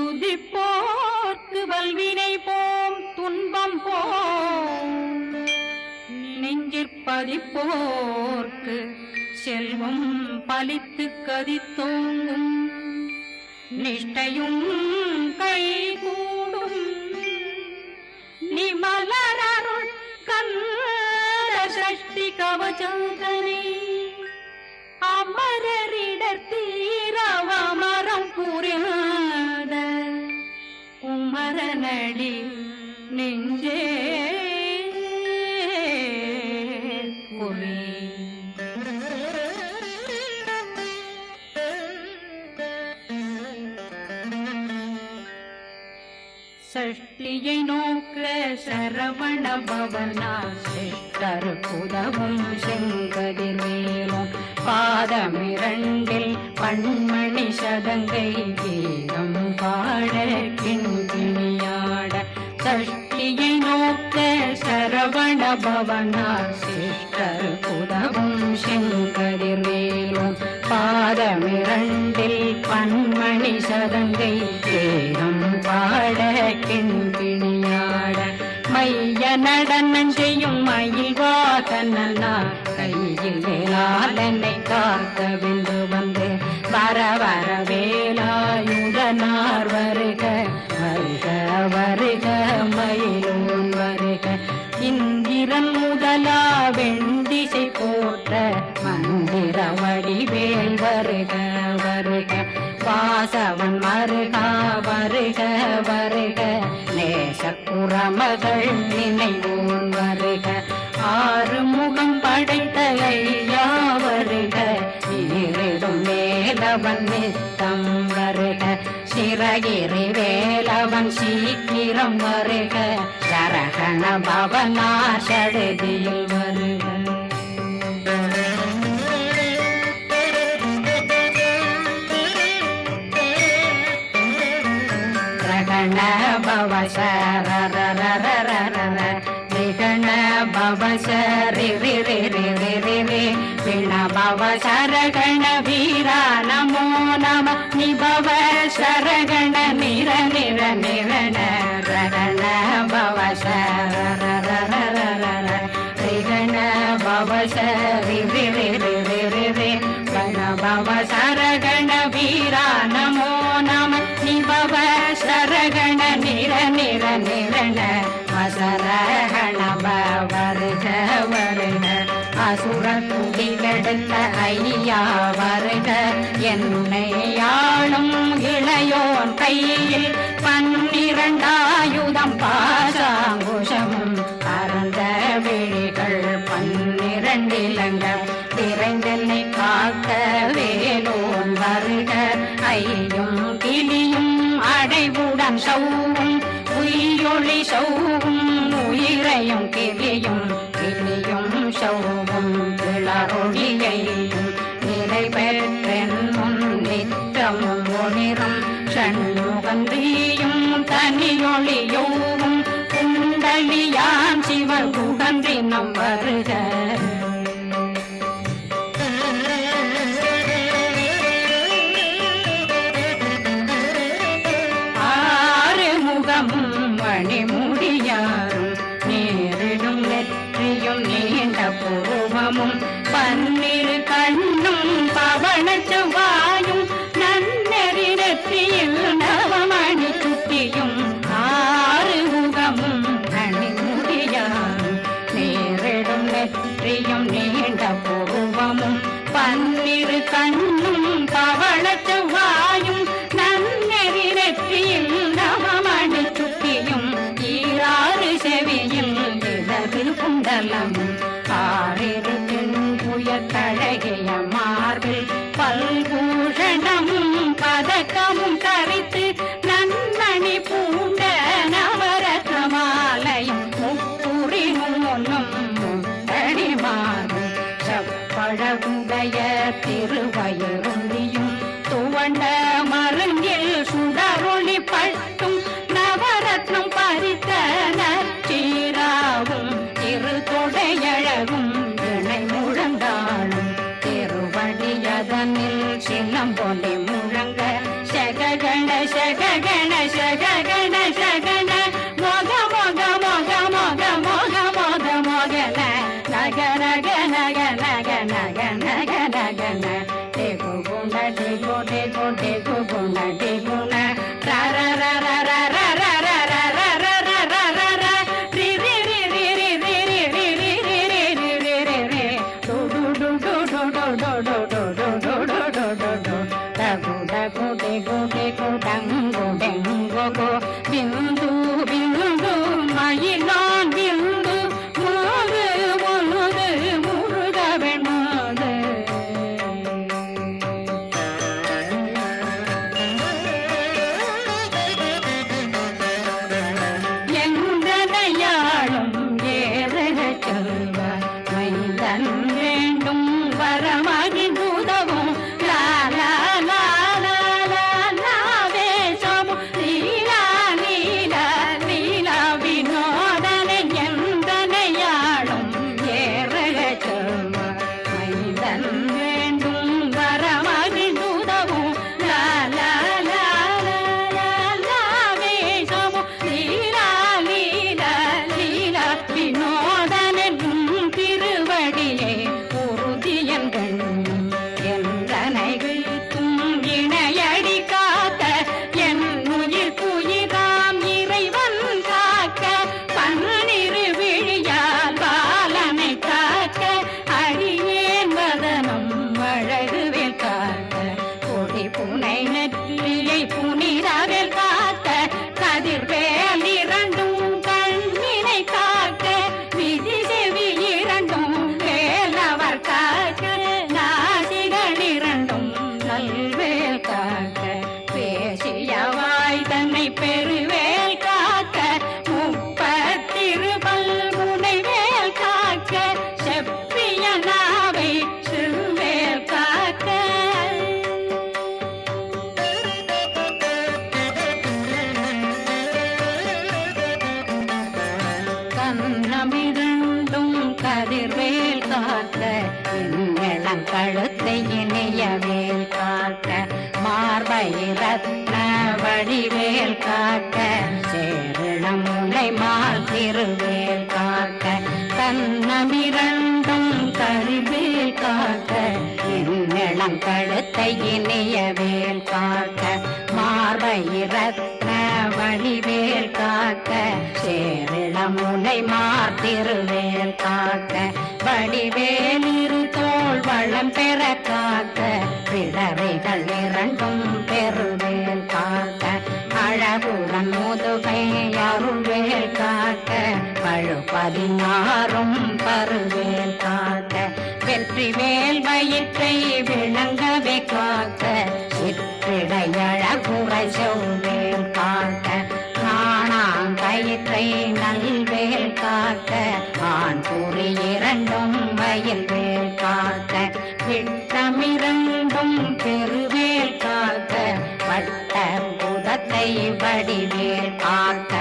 துதிப்போர்க்கு வல்வினை போம் துன்பம் போம் நெஞ்சிற்பதிப்போர்க்கு செல்வம் பலித்து கதித்தோங்கும் நிஷ்டையும் கைகூடும் நிமலரருள் கந்த சஷ்டி கவசந்தனை அமரரிடத்தீரவமரம் புரியாத குமரனடி நெஞ்சே குமி சஷ்டியை நோக்க சரவண பவனா சிஷ்டர் புதவும் செங்கதிர்வேலும் பாதமிரண்டில் பண்மணி சதங்கை கீதம் பாட கிண்கிணியாட சஷ்டியை நோக்க சரவண பவனா சிஷ்டர் புதவும் செங்கதிர்வேலும் பாதமிரண்டில் பண்மணி சதங்கை கீதம் பாட கிண்கிணியாட மைய நடனம் செய்யும் மயில் வாகனா கையில் வேளாளனை காக்க வென்று வந்து வர வர வேலாயுதனார் வருக வருக வருக மயிலோன் வருக இந்திரன் முதலா வெண்டிசை போற்ற மந்திர வடிவேல் வருக வருக வாசவன் மருகா வருக வருக நேசக்குறமகள் நினைவோன் வருக ஆறு முகம் படைத்த ஐயா வருக ஈரிடும் மேலவன் நித்தம் வருக சிறகிரி வேலவன் சீக்கிரம் வருக சரகண பவனா சடுதியில் வருக பவ சரரரரரர விகண பவ சரி ரி ரி ரி ரி ரி ரி விண பவ சரகண வீரா நமோ நம நிபவ சரகண நிர நிர நிரண ரகண பவ சரரரரரர விகண பவ சரி ரி ரி ரி ரி ரி ரி விண பவ சரகண வீரா நமோ நம நிபவ சரகண நிர நிர நிரண வசரகண வருக வருக அசுர குடிலெடுத்த ஐயா வருக என்னை யாழும் இளையோன் கையில் 12 ஆயுதம் பாசாங்குஷமும் பரந்த விழிகள் 12 இலங்கம் விரைந்தென்னை காக்க வேலோன் வருக ஐயும் கிளியும் அடைவுடன் சௌவும் உயிரொளி சௌவும் உயிரையும் கிளியும் கிளியும் சௌவும் கிளரொளியையும் நிலை பெற்றென் முன் நித்தமும் ஒளிரும் சண்முகந்தியும் தனியொளியோவும் குண்டலியான் சிவன் குடந்தினம் வருக மணிமுடியாரும் நேரிடும் நெற்றியும் நீண்ட பூர்வமும் 12 கண்ணும் பவன செவ்வாயும் நன்னெறி நெற்றியில் நவமணி சுட்டியும் 6 முகமும் மணிமுடியாரும் நேரிடும் நெற்றியும் நீண்ட பூர்வமும் 12 கண்ணும் பவன செவ்வாயும் நன்னெறி நெற்றியில் நவமணி சுட்டியும் 6 செவியில் இடது குண்டலம் 6 புயத்தழகிய மார்பில் பல்பூஷணமும் பதக்கமும் தரித்து நன்மணி பூண்ட நவரத்ன மாலையும் முப்புரி நூலும் முத்தடிமாறும் செப்பழகுடைய திருவயருந்தியும் துவண்ட மருங்கில் சுடரொளி பட்டும் நவரத்னம் பறித்த நச்சீராவும் திரு தொடையழகும் இணை முழங்காலும் திருவடியதனில் சிலம்பொலி முழங்க சககண சககண பிந்து பிந்து மயிலான் பிந்து முழுது முழுது முருக வெண்மாது எந்தனையாளும் ஏறக செல்வ மைந்தன் வேண்டும் வரமாகி உதவும் லாலா புனிதவேல் காக்க கதிர்வேல் இரண்டும் கண்ணினை காக்க விதி செவி இரண்டும் வேலவர் காக்க நாசிகள் இரண்டும் நல்வேல் காக்க பேசியவாய் தன்னை பெருவேல் காக்க முப்பத்திருபல் முனைவேல் காக்க செப்பிய நாவை சிறுவேல் காக்க கண்ணமிரண்டும் கதிர்வேல் காக்க இளங்கழுத்தை இணையவேல் காக்க மார்பை ரத்ன வடிவேல் காக்க சேரணம் முனை மால் திருவேல் காக்க கண்ணமிரண்டும் கதிர்வேல் காக்க இளங்கழுத்தை இணையவேல் காக்க மார்பை ரத்ன வடிவேல் காக்க சேரிளம் முனை மார்த்திருவேல் காக்க வடிவேல் இரு தோள் வளம் பெற காக்க பிடரைகள் இரண்டும் பெருவேல் காக்க அழகுடன் முதுகை அருள்வேல் காக்க பழுப்பதினாரும் பருவேல் காக்க வெற்றிவேல் வயிற்றை விளங்கவே காக்க சிற்றிடையழகுரை செவ்வேல் காக்க கயிற்றை நல்வேல் காக்க ஆண் குறி இரண்டும் வயல்வேல் காக்க விட்டமிரண்டும் பெருவேல் காக்க வட்ட புதத்தை வடிவேல் காக்க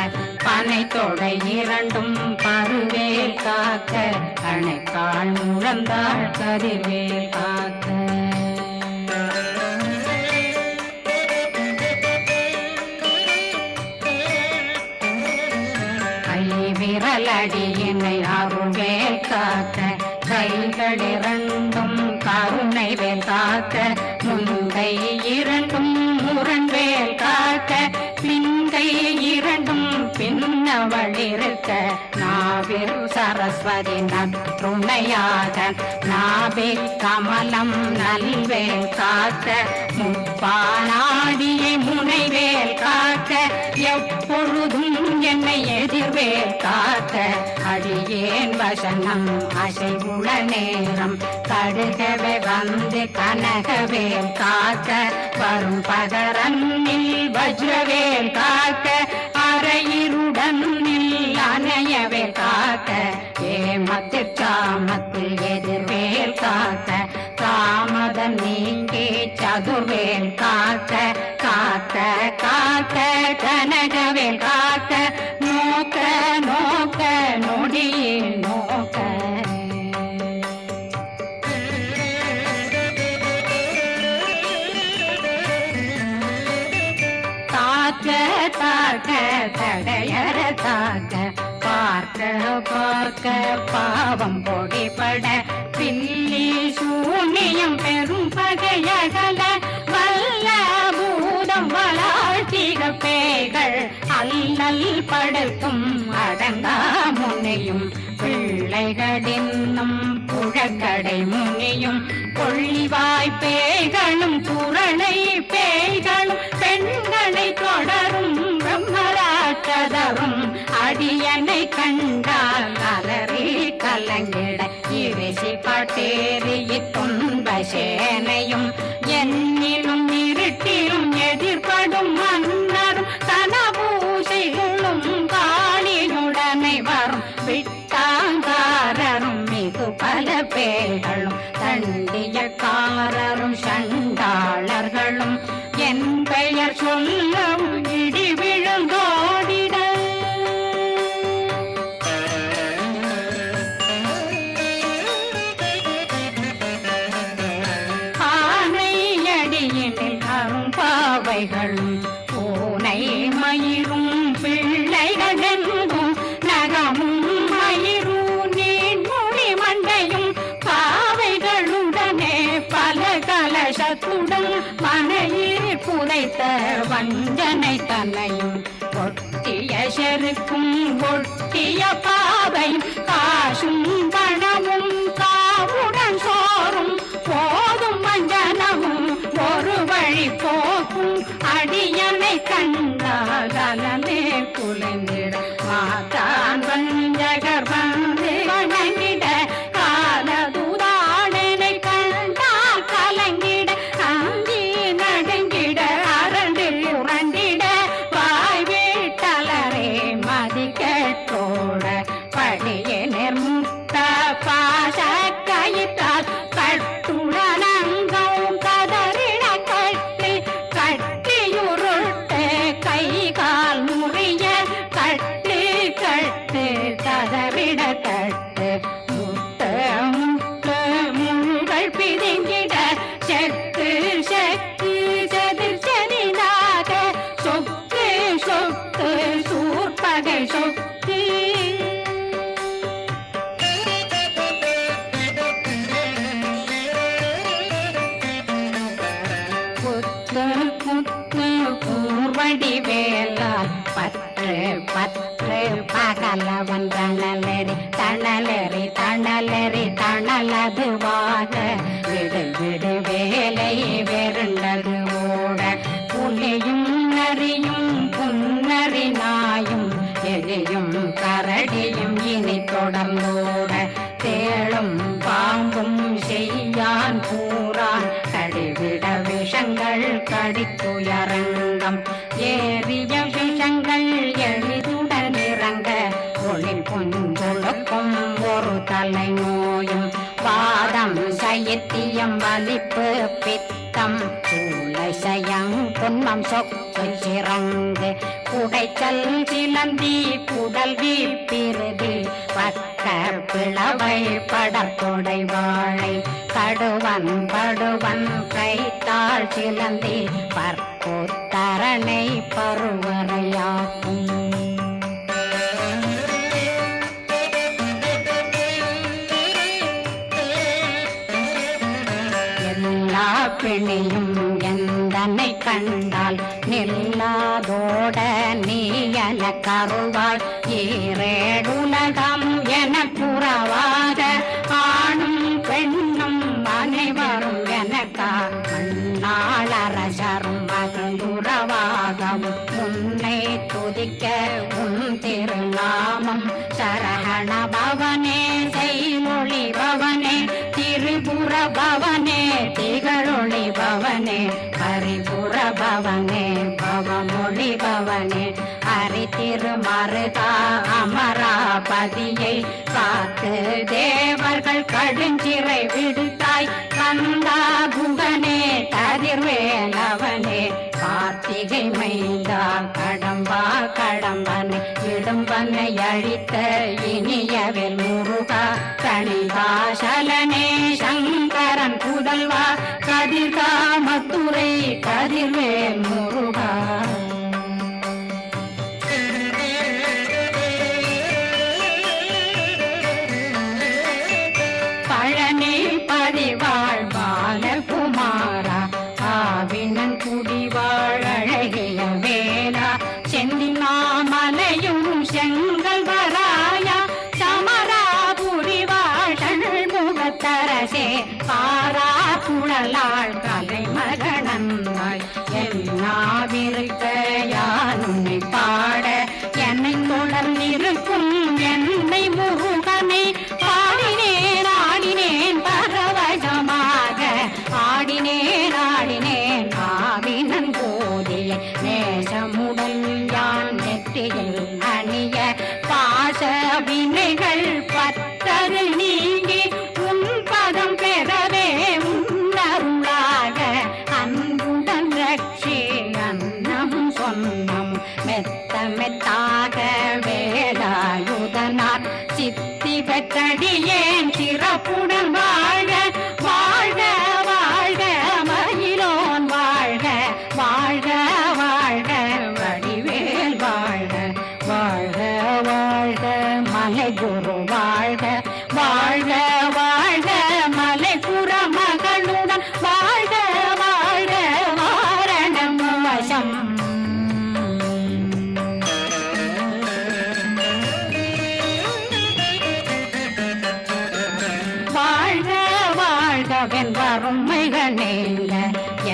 பனை தொடை இரண்டும் பருவேல் காக்க கணைக்கால் முழந்தாள் கதிர்வேல் காக்க விரலடியினை அருள்வேல் காக்க கைகள் இரண்டும் கருணை வேல் காக்க முங்கை இரண்டும் முரண்வேல் காக்க பிங்கை இரண்டும் பின்னவளிருக்க நாவில் சரஸ்வதி நற்றுணையாக நாபி கமலம் நல்வேல் காக்க முப்பானாடியை முனைவேல் காக்க எப்பொழுதும் என்னை எதிர்வேல் காக்க அடியேன் வசனம் அசைவுள நேரம் கடுகவே வந்து கனகவேல் காக்க வரும் பகரன்னில் வஜ்ரவேல் காக்க அரையிருடன் அணையவே காக்க ஏமத்தில் காமத்தில் எதிர்வேல் காக்க காமதம் நீங்கி சதுர்வேல் காக்க காக்க காக்க கனகவேல் காக்க நோக்க நோக்க நொடியில் நோக்க தாக்க தாக்க தடையற தாக்க பார்க்க பார்க்க பாவம் பொடிபட பில்லி சூனியம் பெரும் பகையகல வல்ல பூதம் வளாழ்த்திக பேய்கள் அல்லல் படுத்தும் அடங்கா முனையும் பிள்ளைகளின்னும் புழக்கடை முனியும் கொள்ளிவாய் பேய்களும் குரளை பேய்களும் பெண்களை தொடரும் பிரம்மராட்சதரும் அடியனை கண்டால் அலறி கலங்கிட இரிசி பட்டேறிய துன்ப சேனையும் என்னிலும் இருட்டிலும் எதிர்படும் மன்னரும் தனபூசைகளும் காணியுடனை வரும் விட்டாங்காரரும் மிகு பல பேர்களும் தண்டியக்காரரும் சண்டாளர்களும் என் பெயர் சொல்லவும் இடி விழுந்தோடிட ஆனையடியினில் அரும்பாவைகளும் பூனை மயிரும் பிள்ளைகளெங்கும் நகமும் மயிரும் நீன்மொழி மண்டையும் பாவைகளுடனே பல கலசத்துடன் மனையில் புதைத்த வஞ்சனை தன்னையும் ஒட்டிய செருக்கும் ஒட்டிய பாவையும் காசும் பணமும் காவுடன் சோறும் போதும் வஞ்சனமும் ஒரு வழி போக்கும் அடியனை கண்டாலே குலைந்திட மாதான் வஞ்சகர் வந்து வணங்கிட காலதுதாடனை கண்டால் கலங்கிட அங்கி நடுங்கிட அரண்டு உரண்டிட வாய் வீட்டலரே மதிக்கோட படியே நிர்முக்த பாச கயிற்றால் கட்டுடனங்கவும் கதறிட கட்டு கட்டியுருட்டு கை கால் முறிய கட்டு கட்டு கதறிட கட்டு முட்டு முட்டு முள்கள் பிதுங்கிட செக்கு செக்கு செதிர் செனிதாக சொக்கு சொக்கு சூர்பகை சொக்கு குத்து குத்து கூர்வடி வேலால் பற்று பற்று பகலவன் தணலெறி தணலெறி தணலெறி தணலதுவாக விடு விடு வேலை வெருண்டது ஓட புலியும் நரியும் புன்னறி நாயும் எலியும் கரடியும் இனி தொடர்ந்தோட தேளும் பாம்பும் செய்யான் கூறான் கடிவிட விஷங்கள் கடித்துயரங்கம் ஏறிய விஷங்கள் எளிதுடன் இறங்க ஒளில் புஞ்சொழுக்கும் ஒரு தலை நோயும் வாதம் சைத்தியம் வலிப்பு பித்தம் சூளை சயம் புன்மம் சொக்கு சிறங்கு குடைச்சல் சிலந்தி குடல் வீப்பிருதி பக்க பிளவை படற்கொடை வாழை கடுவன் படுவன் கைத்தாள் சிலந்தி பற்போத்தரணை பருவரையாக்கும் எல்லா பிணியும் எந்தனை கண்டால் நில்லாதோட நீ என கருவாள் ஈரேடுலகம் என புறவாத ஆணும் பெண்ணும் அனைவரும் எனக்கா மண்ணாளரசரும் மகிழ்ந்துறவாகவும் உன்னை துதிக்க உன் திருநாமம் சரகண பவனே செய்மொழி பவனே திரிபுர பவனே திகழொளி பவனே ஹரிபுர பவனே பவமொழி பவனே ஹரி திருமருகா அமராபதியை காத்து தேவர்கள் கடுஞ்சிறை விடுத்தாய் கந்தா குகனே கதிர்வேலவனே கார்த்திகை மைந்தா கடம்பா கடம்பனை இடும்பனை அழித்த இனியவில் முருகா கணிகாசலனே சங்கரன் புதல்வா கதிர்காமத்துறை கதிர்வேல் முருகா பழனி பதிவாழ் பாலகுமாரா ஆவினன் குடிவாழ் அழகிய வேளா செந்தினாமலையும் செங்கல் வராயா சமராபுரி வாழல் முகத்தரசே பாரா குழலாள் கலை மகனந்தாய் என்னாவிருக்க யான் உன்னை பாட என்னை தொடர்ந்திருக்கும் என்னை முருகனை பாடினேன் ஆடினேன் பரவசமாக ஆடினேன் ஆடினேன் ஆவினன் போதிய நேசமுடன் யான் நெற்றியில் அணிய பாச வினைகள் பத்தரு நீங்கி உன் பதம் பெறவே உன்னருளாக அன்புடன் ரட்சி அன்னம் சொன்னம் மெத்த மெத்தாக வேலாயுதனார் சித்தி பெற்றடியேன் சிறப்புடன் வாழ்க வாழ்க வாழ்க மயிலோன் வாழ்க வாழ்க வாழ்க வடிவேல் வாழ்க வாழ்க வாழ்க மலைகுரு வாழ்க வாழ்க வாழ்க மலைபுற மகளுடன் வாழ்க வாழ்க வாரணம் வசம் வாழ்க வாழ்கவென் வறுமைகள் நீங்க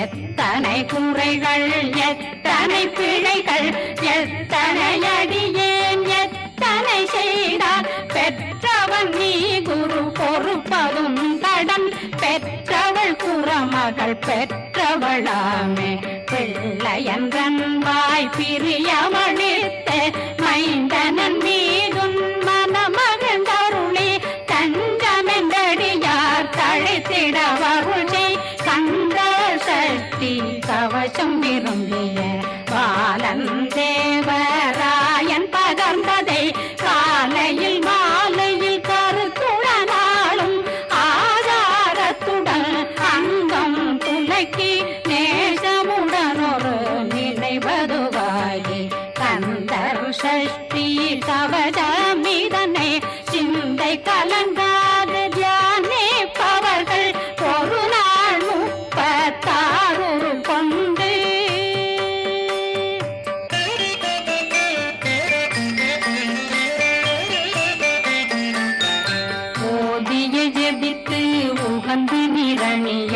எத்தனை குறைகள் எத்தனை பிழைகள் எத்தனை அடியேன் எத்தனை செய்தார் பெற்றவன் நீ குரு பொறுப்பதும் கடன் பெற்றவள் குறமகள் பெற்றவளாமே பிள்ளையன்றன் வாய் பிரியமளித்த மைந்தனன் மீதும் மனமகந்தருளி தஞ்சமென்றடியார் தழைத்திட வருளை கந்த சக்தி கவசம் விரும்பிய பாலன் தேவராயன் பகர்ந்ததை காலையில் மாலையில் கருத்துடனாலும் ஆதாரத்துடன் அங்கம் துலக்கி நேசமுடன் ஒரு நினைவதுவாகி கந்தர் சஷ்டி கவசமிதனை சிந்தை கலங்காத தியானிப்பவர்கள் ஒரு நாள் 36 கொண்டு ஓதிய ஜெபித்து உகந்து நிரணிய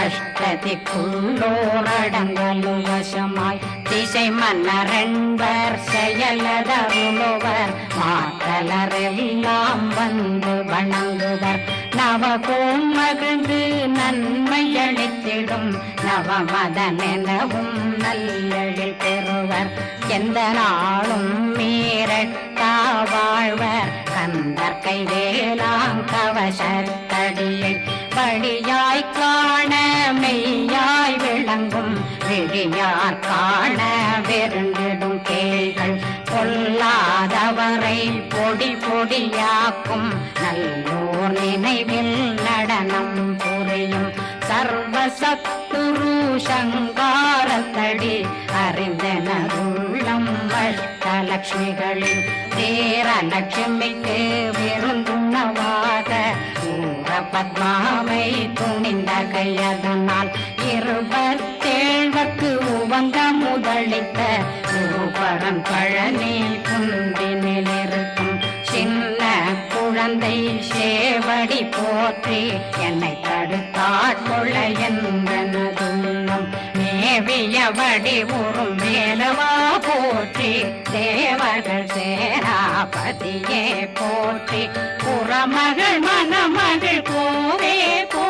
அஷ்டதிக்குள்ளோரடங்கலும் வசமாய் திசை மன்னரென்பர் செயலதருளுவர் மாற்றலரெல்லாம் வந்து வணங்குவர் நவகோம் மகிழ்ந்து நன்மையளித்திடும் நவமதனெனவும் நல்லெழில் பெறுவர் எந்த நாளும் மீறட்டா வாழ்வர் கந்தர் கைவேலாம் கவசத்தடியை வழியாய் காண மெய்யாய் விளங்கும் விழியார் காண வெருண்டிடும் கேள்கள் பொல்லாதவரை பொடி பொடியாக்கும் நல்லோர் நினைவில் நடனம் புரியும் சர்வசத்துரு சங்காரத்தடி அறிந்தனருள்ளம் அஷ்டலட்சுமிகளில் தேரலட்சுமிக்கு விருந்துணவாக ஊர பத்மாவை துணிந்த கையதனால் 27 உவந்த முதலித்த குருபரன் பழனி குந்தினில் இருக்கும் சின்ன குழந்தை சேவடி போற்றி என்னை தடுத்தாட்கொள்ள என்பனதுள்ளம் மேவியபடி உறும் மேலவா போற்றி தேவர்கள் சேனாபதியே போற்றி புறமகள் மணமகள் கோவே போ